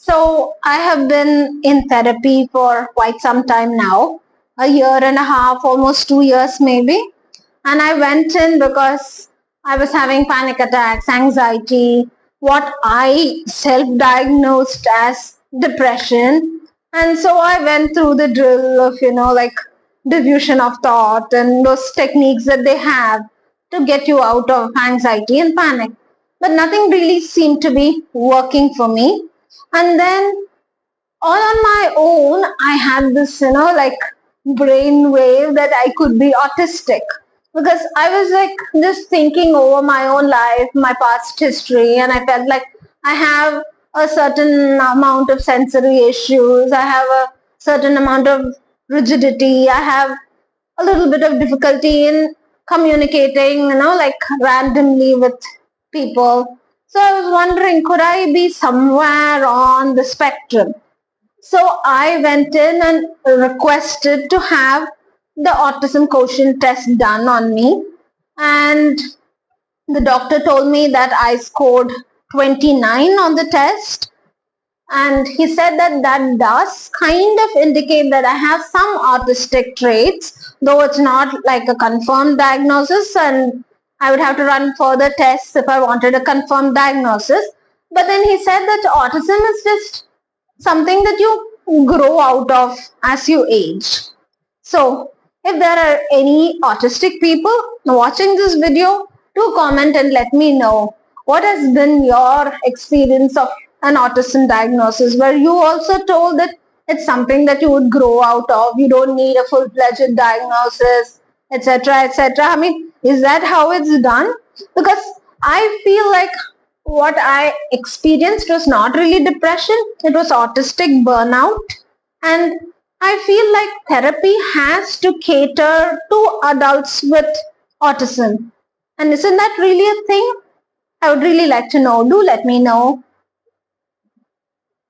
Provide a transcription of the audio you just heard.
So I have been in therapy for quite some time now, a year and a half, almost 2 years maybe. And I went in because I was having panic attacks, anxiety, what I self-diagnosed as depression. And so I went through the drill of, like diffusion of thought and those techniques that they have to get you out of anxiety and panic. But nothing really seemed to be working for me. And then all on my own, I had this, like brain wave that I could be autistic because I was like just thinking over my own life, my past history, and I felt like I have a certain amount of sensory issues, I have a certain amount of rigidity, I have a little bit of difficulty in communicating, like randomly with people. So I was wondering, could I be somewhere on the spectrum? So I went in and requested to have the autism quotient test done on me. And the doctor told me that I scored 29 on the test. And he said that that does kind of indicate that I have some autistic traits, though it's not like a confirmed diagnosis. And I would have to run further tests if I wanted a confirmed diagnosis. But then he said that autism is just something that you grow out of as you age. So, if there are any autistic people watching this video, do comment and let me know what has been your experience of an autism diagnosis, where you also told that it's something that you would grow out of, you don't need a full-fledged diagnosis, etc., etc. I mean, is that how it's done? Because I feel like what I experienced was not really depression, it was autistic burnout. And I feel like therapy has to cater to adults with autism. And isn't that really a thing? I would really like to know. Do let me know.